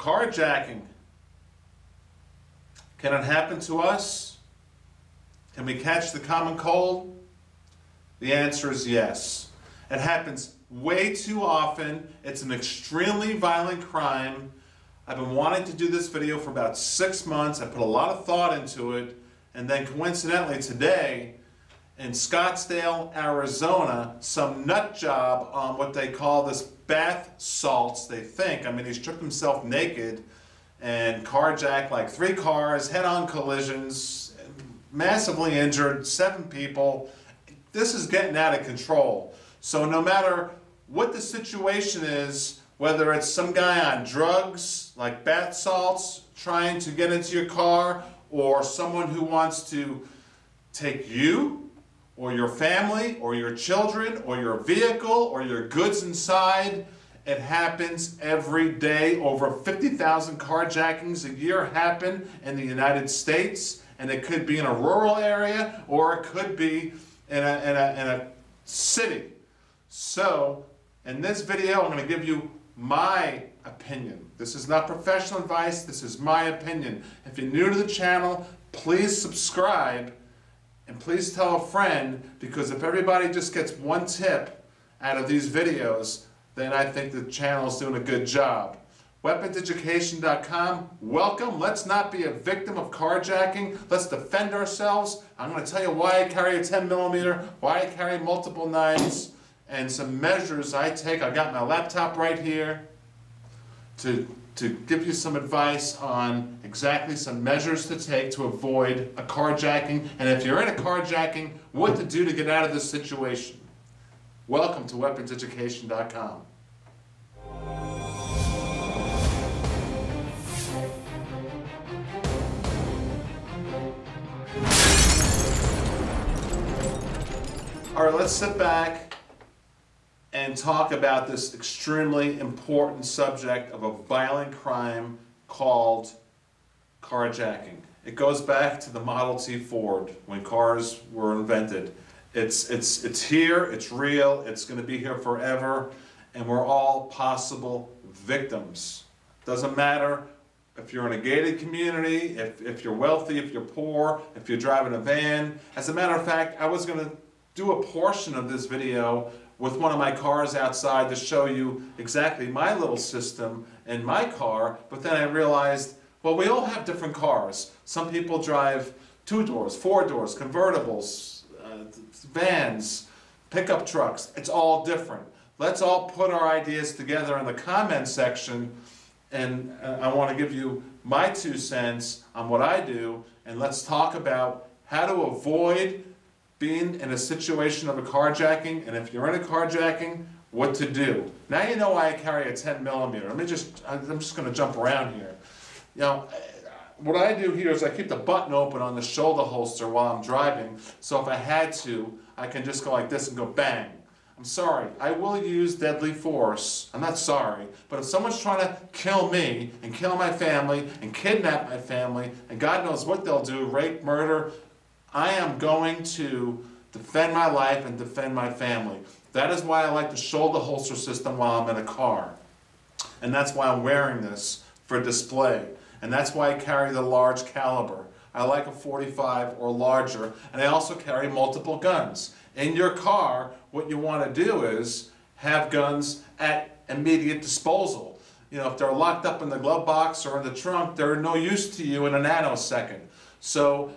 Carjacking. Can it happen to us? Can we catch the common cold? The answer is yes. It happens way too often. It's an extremely violent crime. I've been wanting to do this video for about 6 months. I put a lot of thought into it, and then coincidentally today in Scottsdale, Arizona, some nut job on what they call this bath salts, they think. I mean, he stripped himself naked and carjacked like 3 cars, head-on collisions, massively injured 7 people. This is getting out of control. So no matter what the situation is, whether it's some guy on drugs like bath salts trying to get into your car, or someone who wants to take you or your family or your children or your vehicle or your goods inside, it happens every day. Over 50,000 carjackings a year happen in the United States, and it could be in a rural area or it could be in a city. So in this video I'm going to give you my opinion. This is not professional advice, this is my opinion. If you're new to the channel, please subscribe and please tell a friend, because if everybody just gets one tip out of these videos, then I think the channel is doing a good job. weaponseducation.com, welcome. Let's not be a victim of carjacking. Let's defend ourselves. I'm going to tell you why I carry a 10mm, why I carry multiple knives, and some measures I take. I got my laptop right here to give you some advice on exactly some measures to take to avoid a carjacking, and if you're in a carjacking, what to do to get out of this situation. Welcome to weaponseducation.com. All right, let's sit back and talk about this extremely important subject of a violent crime called carjacking. It goes back to the Model T Ford when cars were invented. It's here, it's real, it's going to be here forever, and we're all possible victims. Doesn't matter if you're in a gated community, if you're wealthy, if you're poor, if you're driving a van. As a matter of fact, I was going to do a portion of this video with one of my cars outside to show you exactly my little system in my car, but then I realized, well, we all have different cars. Some people drive 2 doors, 4 doors, convertibles, vans, pickup trucks. It's all different. Let's all put our ideas together in the comment section, and I want to give you my 2 cents on what I do, and let's talk about how to avoid being in a situation of a carjacking, and if you're in a carjacking, what to do. Now you know why I carry a 10mm. I'm just going to jump around here. You know, what I do here is I keep the button open on the shoulder holster while I'm driving, so if I had to, I can just go like this and go bang. I'm sorry, I will use deadly force. I'm not sorry, but if someone's trying to kill me and kill my family and kidnap my family, and God knows what they'll do, rape, murder, I am going to defend my life and defend my family. That is why I like the shoulder holster system while I'm in a car. And that's why I'm wearing this for display. And that's why I carry the large caliber. I like a .45 or larger, and I also carry multiple guns. In your car, what you want to do is have guns at immediate disposal. You know, if they're locked up in the glove box or in the trunk, they're no use to you in a nanosecond. So,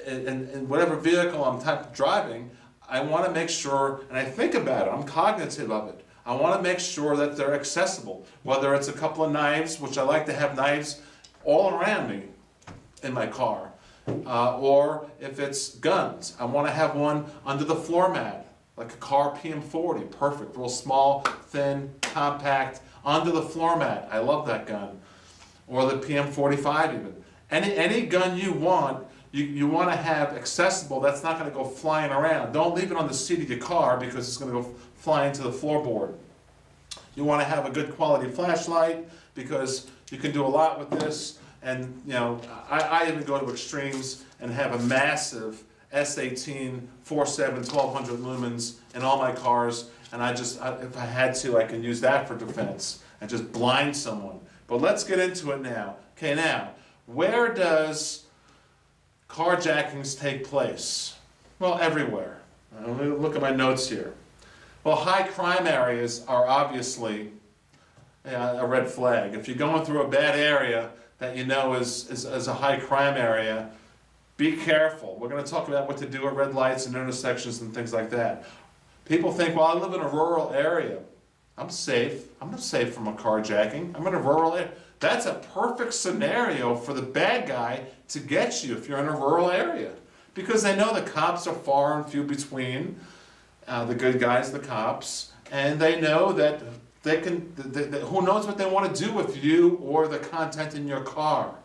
in whatever vehicle I'm driving, I want to make sure, and I think about it, I'm cognitive of it. I want to make sure that they're accessible. Whether it's a couple of knives, which I like to have knives all around me in my car, or if it's guns, I want to have one under the floor mat, like a car PM40, perfect, real small, thin, compact, under the floor mat. I love that gun. Or the PM45 even. Any gun you want, you want to have accessible, that's not going to go flying around. Don't leave it on the seat of your car because it's going to go flying to the floorboard. You want to have a good quality flashlight because you can do a lot with this. And you know, I even go to extremes and have a massive S18 4.7 1200 lumens in all my cars, and if I had to, I can use that for defense and just blind someone. But let's get into it now. Okay, now, where does carjackings take place? Well, everywhere. Let me look at my notes here. Well, high crime areas are obviously a red flag. If you're going through a bad area that you know is a high crime area, be careful. We're going to talk about what to do at red lights and intersections and things like that. People think, well, I live in a rural area. I'm safe. I'm not safe from a carjacking. I'm in a rural area. That's a perfect scenario for the bad guy to get you if you're in a rural area. Because they know the cops are far and few between, the good guys, the cops, and they know that they can, who knows what they want to do with you or the content in your car.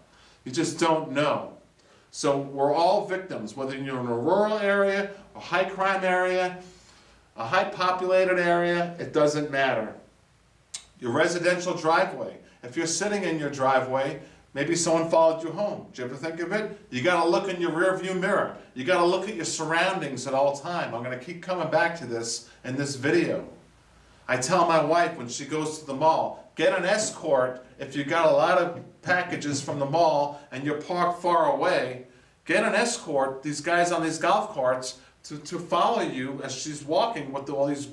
You just don't know. So we're all victims, whether you're in a rural area, a high crime area, a high populated area, it doesn't matter. Your residential driveway. If you're sitting in your driveway, maybe someone followed you home. Did you ever think of it? You got to look in your rear view mirror. You got to look at your surroundings at all time. I'm going to keep coming back to this in this video. I tell my wife when she goes to the mall, get an escort if you got a lot of packages from the mall and you're parked far away. Get an escort, these guys on these golf carts, to follow you as she's walking with all these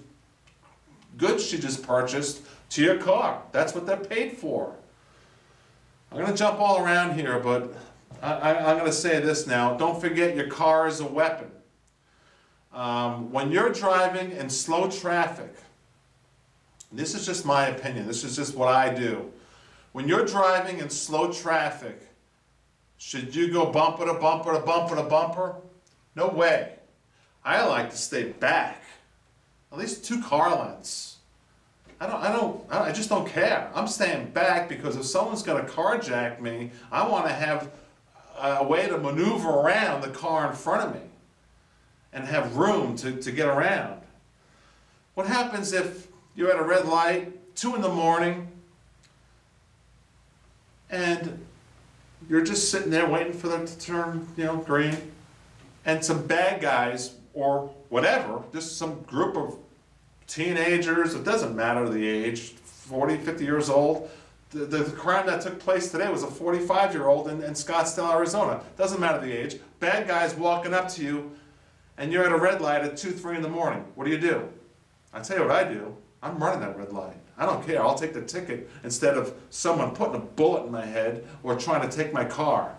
goods she just purchased to your car. That's what they're paid for. I'm going to jump all around here, but I'm going to say this now. Don't forget your car is a weapon. When you're driving in slow traffic, this is just my opinion, this is just what I do. When you're driving in slow traffic, should you go bumper to bumper to bumper to bumper? No way. I like to stay back, at least 2 car lengths. I just don't care. I'm staying back because if someone's going to carjack me, I want to have a way to maneuver around the car in front of me and have room to get around. What happens if you're at a red light, 2 in the morning, and you're just sitting there waiting for them to turn, green, and some bad guys or whatever, just some group of teenagers, it doesn't matter the age, 40, 50 years old. The crime that took place today was a 45-year-old in Scottsdale, Arizona. Doesn't matter the age. Bad guys walking up to you, and you're at a red light at 2, 3 in the morning. What do? I tell you what I do. I'm running that red light. I don't care. I'll take the ticket instead of someone putting a bullet in my head or trying to take my car.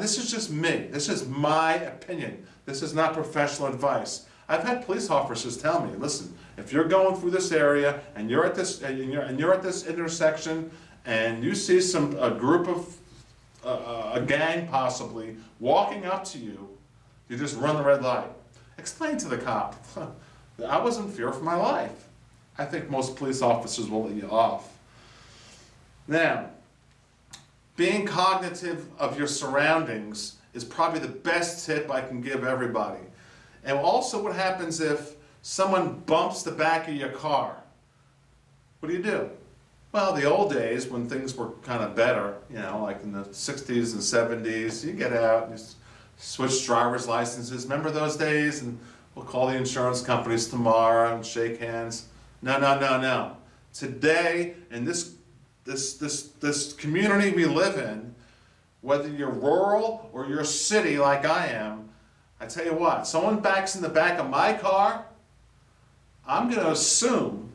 This is just me. This is my opinion. This is not professional advice. I've had police officers tell me, listen, if you're going through this area and you're at this intersection and you see a group of a gang possibly walking up to you, you just run the red light. Explain to the cop. I was in fear for my life. I think most police officers will let you off. Now, being cognitive of your surroundings is probably the best tip I can give everybody. And also what happens if someone bumps the back of your car? What do? Well, the old days when things were kind of better, like in the 60s and 70s, you get out and you switch driver's licenses. Remember those days? And we'll call the insurance companies tomorrow and shake hands. No. Today, in this community we live in, whether you're rural or you're city like I am, I tell you what, someone backs in the back of my car, I'm going to assume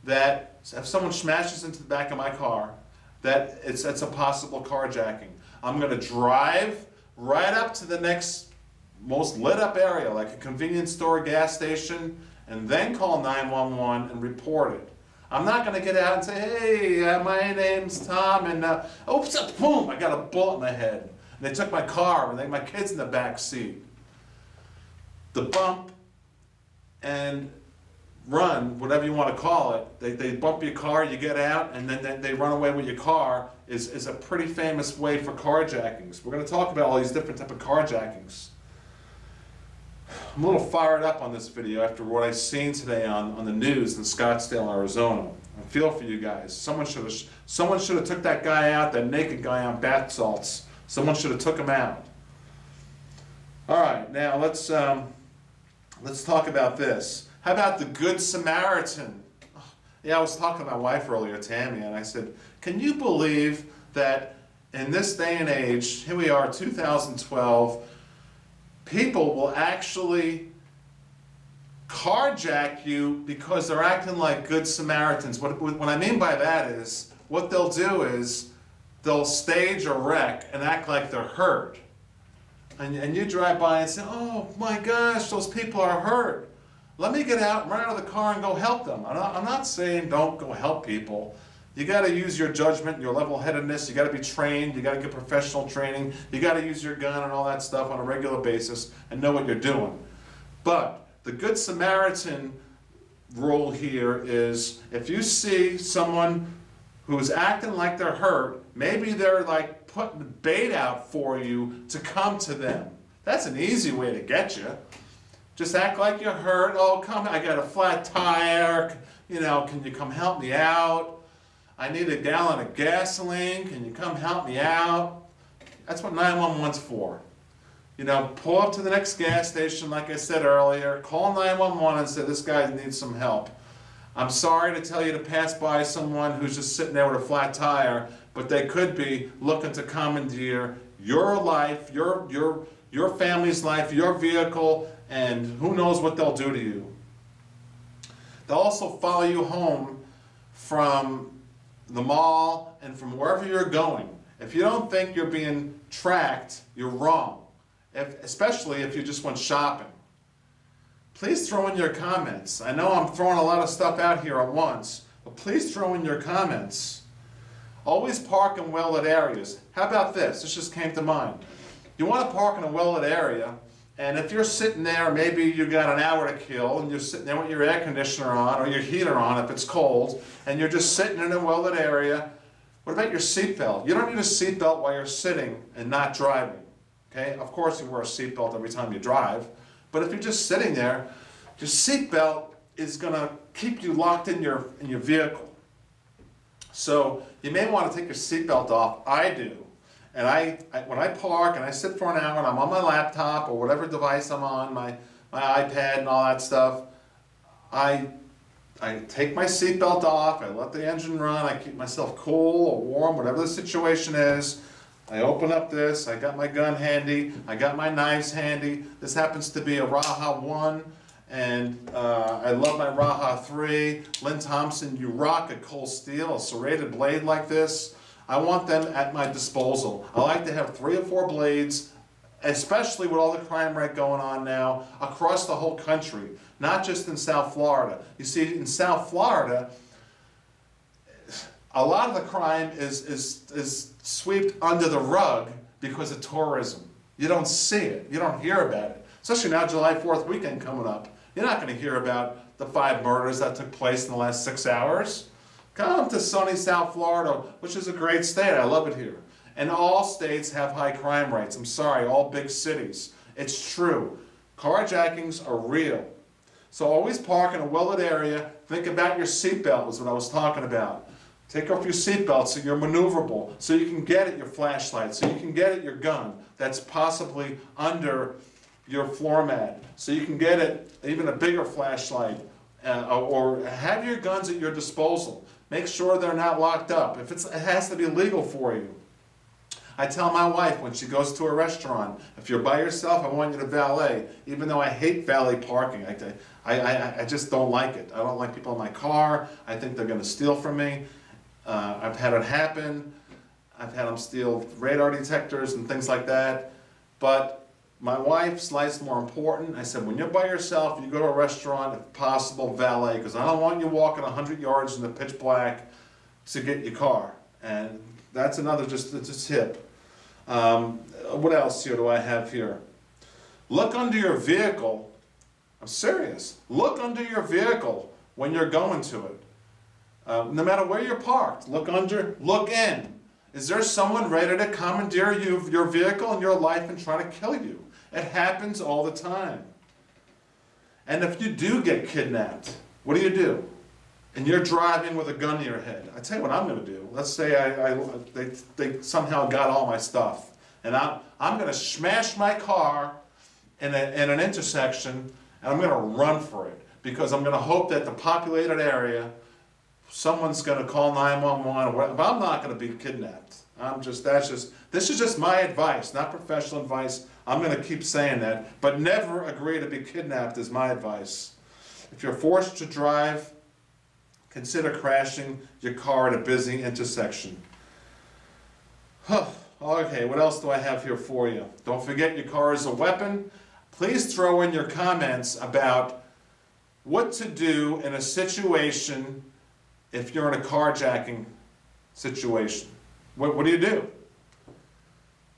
that if someone smashes into the back of my car, that it's a possible carjacking. I'm going to drive right up to the next most lit up area, like a convenience store, gas station, and then call 911 and report it. I'm not going to get out and say, hey, my name's Tom, and oops, boom, I got a bullet in my head. And they took my car, and they had my kids in the back seat. The bump and run, whatever you want to call it, they bump your car, you get out, and then they run away with your car, is a pretty famous way for carjackings. We're going to talk about all these different types of carjackings. I'm a little fired up on this video after what I've seen today on the news in Scottsdale, Arizona. I feel for you guys. Someone should have took that guy out, that naked guy on bath salts. Someone should have took him out. All right, now let's talk about this. How about the Good Samaritan? Yeah, I was talking to my wife earlier, Tammy, and I said, can you believe that in this day and age, here we are, 2012, people will actually carjack you because they're acting like good Samaritans. What I mean by that is, what they'll do is, they'll stage a wreck and act like they're hurt. And you drive by and say, oh my gosh, those people are hurt. Let me get out, run out of the car and go help them. I'm not saying don't go help people. You got to use your judgment, your level-headedness. You got to be trained. You got to get professional training. You got to use your gun and all that stuff on a regular basis and know what you're doing. But the Good Samaritan rule here is, if you see someone who's acting like they're hurt, maybe they're like putting the bait out for you to come to them. That's an easy way to get you. Just act like you're hurt. Oh, come, I got a flat tire. You know, can you come help me out? I need a gallon of gasoline. Can you come help me out? That's what 911's for. You know, pull up to the next gas station, like I said earlier, call 911 and say, this guy needs some help. I'm sorry to tell you to pass by someone who's just sitting there with a flat tire, but they could be looking to commandeer your life, your family's life, your vehicle, and who knows what they'll do to you. They'll also follow you home from the mall and from wherever you're going. If you don't think you're being tracked, you're wrong. Especially if you just went shopping. Please throw in your comments. I know I'm throwing a lot of stuff out here at once, but please throw in your comments. Always park in well-lit areas. How about this? This just came to mind. You want to park in a well-lit area, and if you're sitting there, maybe you got an hour to kill, and you're sitting there with your air conditioner on, or your heater on if it's cold, and you're just sitting in a well-lit area, what about your seatbelt? You don't need a seatbelt while you're sitting and not driving. Okay? Of course you wear a seatbelt every time you drive, but if you're just sitting there, your seatbelt is going to keep you locked in your vehicle. So you may want to take your seatbelt off. I do. And when I park and I sit for an hour and I'm on my laptop or whatever device I'm on, my iPad and all that stuff, I take my seatbelt off, I let the engine run, I keep myself cool or warm, whatever the situation is. I open up this, I got my gun handy, I got my knives handy. This happens to be a Raha 1, and I love my Raha 3. Lynn Thompson, you rock a cold steel, a serrated blade like this. I want them at my disposal. I like to have 3 or 4 blades, especially with all the crime rate going on now, across the whole country, not just in South Florida. You see, in South Florida, a lot of the crime is swept under the rug because of tourism. You don't see it. You don't hear about it. Especially now, July 4th weekend coming up. You're not going to hear about the 5 murders that took place in the last 6 hours. Come to sunny South Florida, which is a great state. I love it here. And all states have high crime rates. I'm sorry, all big cities. It's true. Carjackings are real. So always park in a well-lit area. Think about your seatbelt, was what I was talking about. Take off your seatbelt so you're maneuverable, so you can get at your flashlight, so you can get at your gun that's possibly under your floor mat, so you can get at even a bigger flashlight, or have your guns at your disposal. Make sure they're not locked up. If it has to be legal for you. I tell my wife when she goes to a restaurant, if you're by yourself, I want you to valet, even though I hate valet parking. I just don't like it. I don't like people in my car. I think they're going to steal from me. I've had it happen. I've had them steal radar detectors and things like that. But my wife's life's more important. I said, when you're by yourself, you go to a restaurant, if possible, valet, because I don't want you walking 100 yards in the pitch black to get your car. And that's another just a tip. What else here do I have here? Look under your vehicle. I'm serious. Look under your vehicle when you're going to it. No matter where you're parked, look under, look in. Is there someone ready to commandeer your vehicle and your life and try to kill you? It happens all the time. And if you do get kidnapped, what do? And you're driving with a gun to your head. I tell you what I'm going to do. Let's say they somehow got all my stuff, and I'm going to smash my car in an intersection, and I'm going to run for it, because I'm going to hope that the populated area someone's going to call 911, but I'm not going to be kidnapped. This is just my advice, not professional advice. I'm going to keep saying that, but never agree to be kidnapped is my advice. If you're forced to drive, consider crashing your car at a busy intersection. Okay, what else do I have here for you? Don't forget your car is a weapon. Please throw in your comments about what to do in a situation if you're in a carjacking situation. What do you do?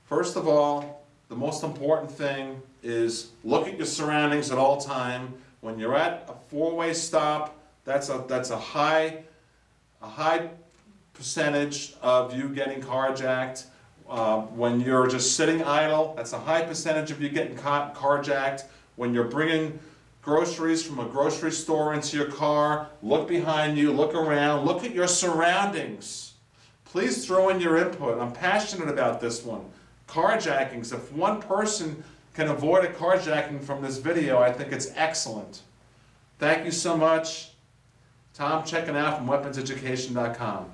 First of all, the most important thing is look at your surroundings at all time. When you're at a four-way stop, that's a high percentage of you getting carjacked. When you're just sitting idle, that's a high percentage of you getting carjacked. When you're bringing groceries from a grocery store into your car, look behind you, look around, look at your surroundings. Please throw in your input. I'm passionate about this one. Carjackings. If one person can avoid a carjacking from this video, I think it's excellent. Thank you so much. Tom checking out from weaponseducation.com.